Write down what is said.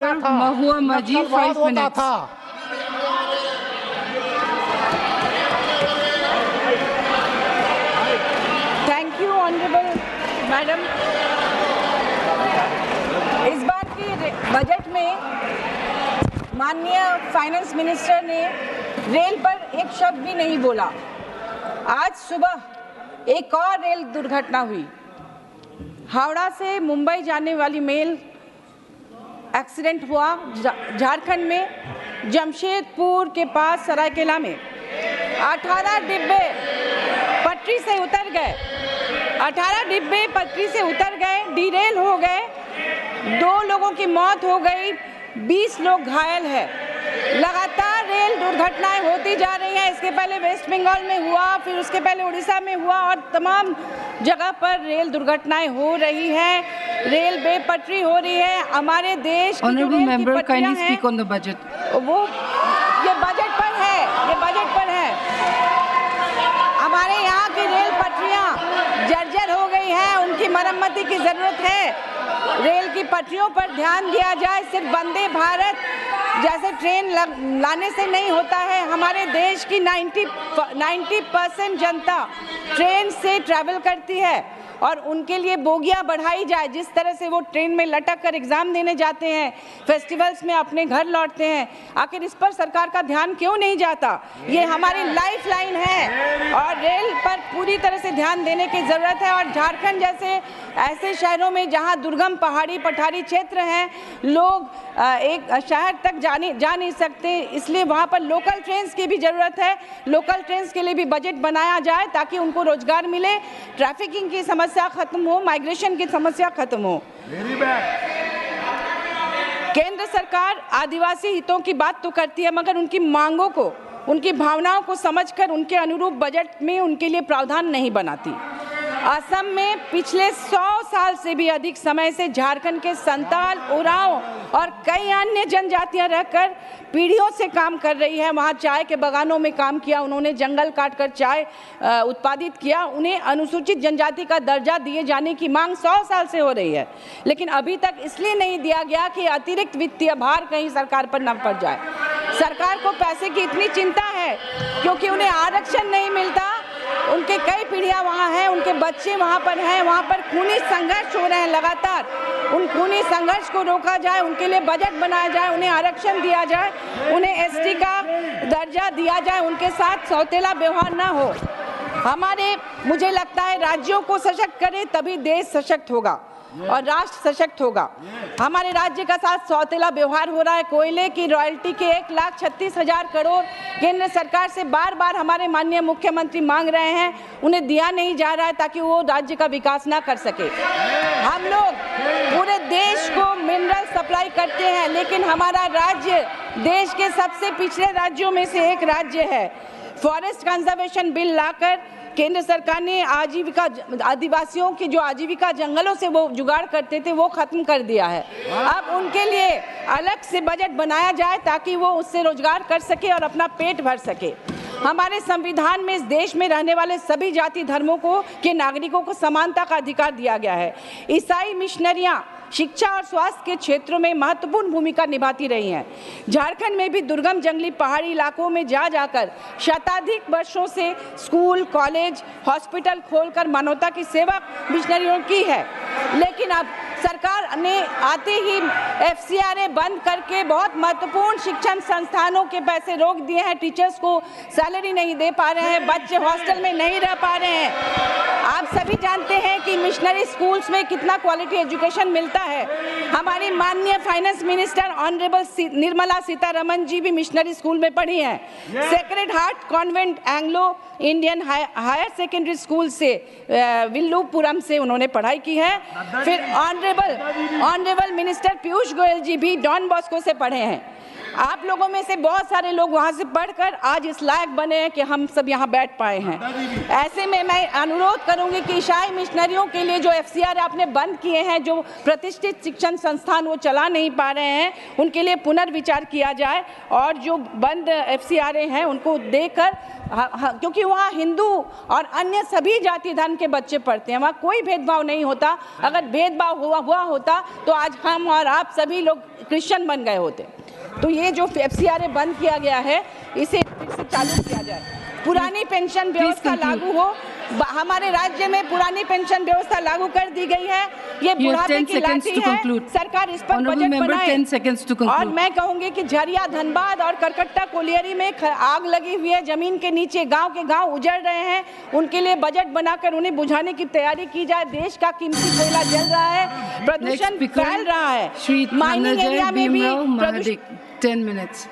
Mahua Majid 5 minutes. Thank you honourable madam. इस बार के बजट में माननीय फाइनेंस मिनिस्टर ने रेल पर एक शब्द भी नहीं बोला। आज सुबह एक और रेल दुर्घटना हुई। हावड़ा से मुंबई जाने वाली मेल एक्सीडेंट हुआ झारखंड में, जमशेदपुर के पास सरायकेला में। 18 डिब्बे पटरी से उतर गए, 18 डिब्बे पटरी से उतर गए, डिरेल हो गए, 2 लोगों की मौत हो गई, 20 लोग घायल हैं। लगातार रेल दुर्घटनाएं होती जा रही हैं। इसके पहले वेस्ट बंगाल में हुआ, फिर उसके पहले उड़ीसा में हुआ और तमाम जगह पर रेल दुर्घटनाएं हो रही हैं। रेल बेपटरी हो रही है। हमारे देश की जो रेल की पटरियां हैं, वो ये बजट पर है, ये बजट पर है। हमारे यहाँ की रेल पटरियां जर्जर हो गई हैं, उनकी मरम्मती की जरूरत है। रेल की पटरियों पर ध्यान दिया जाए। सिर्फ वंदे भारत जैसे ट्रेन लाने से नहीं होता है। हमारे देश की 90% जनता ट्रेन से ट्रैवल करती है और उनके लिए बोगियां बढ़ाई जाए। जिस तरह से वो ट्रेन में लटक कर एग्जाम देने जाते हैं, फेस्टिवल्स में अपने घर लौटते हैं, आखिर इस पर सरकार का ध्यान क्यों नहीं जाता? ये हमारी लाइफ लाइन है और रेल पर पूरी तरह से ध्यान देने की ज़रूरत है। और झारखंड जैसे ऐसे शहरों में जहाँ दुर्गम पहाड़ी पठारी क्षेत्र हैं, लोग एक शहर तक जा नहीं सकते, इसलिए वहाँ पर लोकल ट्रेन्स की भी ज़रूरत है। लोकल ट्रेन्स के लिए भी बजट बनाया जाए ताकि उनको रोजगार मिले, ट्रैफिकिंग की समस्या खत्म हो, माइग्रेशन की समस्या खत्म हो। केंद्र सरकार आदिवासी हितों की बात तो करती है, मगर उनकी मांगों को, उनकी भावनाओं को समझकर उनके अनुरूप बजट में उनके लिए प्रावधान नहीं बनाती। असम में पिछले 100 साल से भी अधिक समय से झारखंड के संताल, उरांव और कई अन्य जनजातियां रहकर पीढ़ियों से काम कर रही है। वहाँ चाय के बागानों में काम किया, उन्होंने जंगल काटकर चाय उत्पादित किया। उन्हें अनुसूचित जनजाति का दर्जा दिए जाने की मांग 100 साल से हो रही है, लेकिन अभी तक इसलिए नहीं दिया गया कि अतिरिक्त वित्तीय भार कहीं सरकार पर न पड़ जाए। सरकार को पैसे की इतनी चिंता है क्योंकि उन्हें आरक्षण नहीं मिलता। उनके कई पीढ़ियां वहाँ हैं, उनके बच्चे वहाँ पर हैं, वहाँ पर खूनी संघर्ष हो रहे हैं लगातार। उन खूनी संघर्ष को रोका जाए, उनके लिए बजट बनाया जाए, उन्हें आरक्षण दिया जाए, उन्हें एसटी का दर्जा दिया जाए, उनके साथ सौतेला व्यवहार ना हो। मुझे लगता है राज्यों को सशक्त करें तभी देश सशक्त होगा और राष्ट्र सशक्त होगा। हमारे राज्य का साथ सौतेला व्यवहार हो रहा है। कोयले की रॉयल्टी के 1,36,000 करोड़ केंद्र सरकार से बार बार हमारे माननीय मुख्यमंत्री मांग रहे हैं, उन्हें दिया नहीं जा रहा है ताकि वो राज्य का विकास ना कर सके। हम लोग पूरे देश को मिनरल सप्लाई करते हैं, लेकिन हमारा राज्य देश के सबसे पिछड़े राज्यों में से एक राज्य है। फॉरेस्ट कंजर्वेशन बिल लाकर केंद्र सरकार ने आजीविका, आदिवासियों की जो आजीविका जंगलों से वो जुगाड़ करते थे, वो खत्म कर दिया है। अब उनके लिए अलग से बजट बनाया जाए ताकि वो उससे रोजगार कर सके और अपना पेट भर सके। हमारे संविधान में इस देश में रहने वाले सभी जाति धर्मों के नागरिकों को समानता का अधिकार दिया गया है। ईसाई मिशनरियाँ शिक्षा और स्वास्थ्य के क्षेत्रों में महत्वपूर्ण भूमिका निभाती रही हैं। झारखंड में भी दुर्गम जंगली पहाड़ी इलाकों में जाकर शताधिक वर्षों से स्कूल, कॉलेज, हॉस्पिटल खोलकर मानवता की सेवा मिशनरियों की है। लेकिन अब सरकार ने आते ही FCRA बंद करके बहुत महत्वपूर्ण शिक्षण संस्थानों के पैसे रोक दिए हैं। टीचर्स को सैलरी नहीं दे पा रहे हैं, बच्चे हॉस्टल में नहीं रह पा रहे हैं। आप सभी जानते हैं कि मिशनरी स्कूल्स में कितना क्वालिटी एजुकेशन मिलता है। हमारी माननीय finance minister honourable Nirmala Sitharaman ji भी मिशनरी स्कूल में पढ़ी हैं। Sacred Heart Convent Anglo Indian Higher Secondary School से विल्लुपुरम से उन्होंने पढ़ाई की है। फिर ऑनरेबल मिनिस्टर पीयूष गोयल जी भी डॉन बॉस्को से पढ़े हैं। आप लोगों में से बहुत सारे लोग वहाँ से पढ़कर आज इस लायक बने हैं कि हम सब यहाँ बैठ पाए हैं। ऐसे में मैं अनुरोध करूंगी कि ईसाई मिशनरियों के लिए जो FCRA आपने बंद किए हैं, जो प्रतिष्ठित शिक्षण संस्थान वो चला नहीं पा रहे हैं, उनके लिए पुनर्विचार किया जाए और जो बंद FCRA हैं उनको देकर, क्योंकि वहाँ हिंदू और अन्य सभी जाति धर्म के बच्चे पढ़ते हैं, वहाँ कोई भेदभाव नहीं होता। अगर भेदभाव हुआ होता तो आज हम और आप सभी लोग क्रिश्चियन बन गए होते। तो ये जो FCRA बंद किया गया है इसे फिर से चालू किया जाए। पुरानी पेंशन व्यवस्था लागू हो। हमारे राज्य में पुरानी पेंशन व्यवस्था लागू कर दी गई है। ये बुढ़ापे की लाठी है। सरकार इस पर बजट बनाए। और मैं कहूंगी कि झरिया, धनबाद और करकट्टा कोलियरी में आग लगी हुई है, जमीन के नीचे गांव के गांव उजड़ रहे हैं। उनके लिए बजट बनाकर उन्हें बुझाने की तैयारी की जाए। देश का कीमती कोयला जल रहा है, प्रदूषण फैल रहा है। माइनिंग एरिया में भी 10 minutes.